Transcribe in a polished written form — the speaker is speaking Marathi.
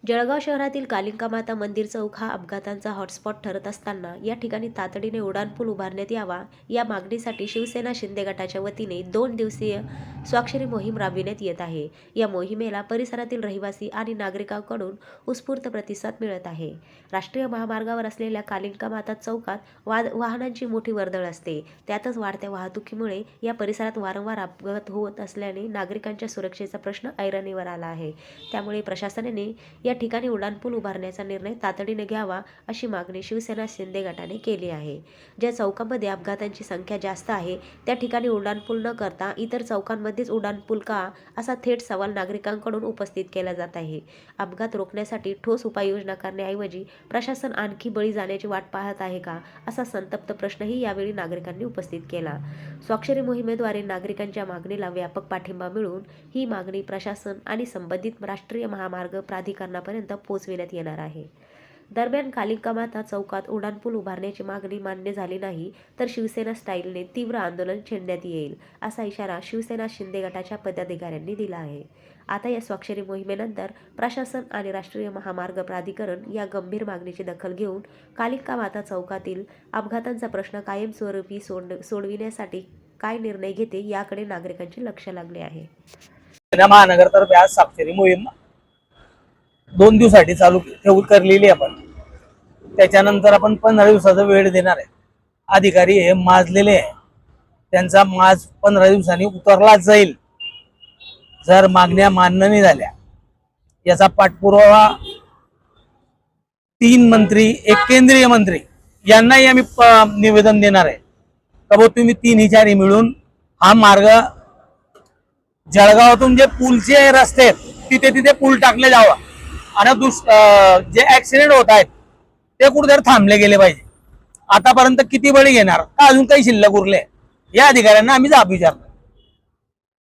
जळगाव शहरातील कालिका माता मंदिर चौक हा अपघातांचा हॉटस्पॉट ठरत असताना या ठिकाणी तातडीने उड्डाणपूल उभारण्यात यावा या मागणीसाठी शिवसेना शिंदे गटाच्या वतीने 2 दिवसीय स्वाक्षरी मोहीम राबविण्यात येत आहे। या मोहिमेला परिसरातील रहिवासी आणि नागरिकांकडून उत्स्फूर्त प्रतिसाद मिळत आहे। राष्ट्रीय महामार्गावर असलेल्या कालिका माता चौकात वाहनांची मोठी वर्दळ असते। त्यातच वाढत्या वाहतुकीमुळे या परिसरात वारंवार अपघात होत असल्याने नागरिकांच्या सुरक्षेचा प्रश्न ऐरणीवर आला आहे। त्यामुळे प्रशासनाने या ठिकाणी उड्डाणपूल उभारण्याचा निर्णय तातडीने घ्यावा अशी मागणी शिवसेना शिंदे गटाने केली आहे। ज्या चौकांमध्ये अपघातांची संख्या जास्त आहे त्या ठिकाणी उड्डाणपूल न करता इतर चौकांमध्येच उड्डाणपूल का, असा थेट सवाल नागरिकांकडून उपस्थित केला जात आहे। अपघात रोखण्यासाठी ठोस उपाययोजना करण्याऐवजी प्रशासन आणखी बळी जाण्याची वाट पाहत आहे का, असा संतप्त प्रश्नही यावेळी नागरिकांनी उपस्थित केला। स्वाक्षरी मोहिमेद्वारे नागरिकांच्या मागणीला व्यापक पाठिंबा मिळून ही मागणी प्रशासन आणि संबंधित राष्ट्रीय महामार्ग प्राधिकरणापर्यंत पोहोचविण्यात येणार आहे। दरम्यान कालिका माता चौकात उड्डाणपूल उभारण्याची मागणी मान्य झाली नाही तर शिवसेना स्टाईलने तीव्र आंदोलन छेडण्यात येईल, असा इशारा शिवसेना शिंदे गटाच्या पदाधिकाऱ्यांनी दिला आहे। आता या स्वाक्षरी मोहिमेनंतर प्रशासन आणि राष्ट्रीय महामार्ग प्राधिकरण या गंभीर मागणीची दखल घेऊन कालिका माता चौकातील अपघातांचा प्रश्न कायमस्वरूपी सोडविण्यासाठी काय निर्णय घेते याकडे नागरिकांचे लक्ष लागले आहे। महानगरतर्फे आज स्वाक्षरी मोहीम 2 दिवसासाठी चालू करलेली आपण। त्याच्यानंतर आपण 15 दिवसाचा वेळ देणार आहे। अधिकारी हे माजलेले आहे, त्यांचा माज 15 दिवसांनी उतरला जाईल। जर मागण्या मान्य नाही झाल्या याचा पाठपुरावा 3 मंत्री, एक केंद्रीय मंत्री यांनाही आम्ही निवेदन देणार आहे का भाऊ तुम्ही 3-4 मिळून हा मार्ग जळगावातून जे पूलचे रस्ते आहेत तिथे पूल टाकले जावा आणि जे ऍक्सिडेंट होत आहेत ते कुठेतरी थांबले गेले पाहिजे। आतापर्यंत किती बळी घेणार का अजून काही शिल्लक उरले या अधिकाऱ्यांना आम्ही जाब विचारतो।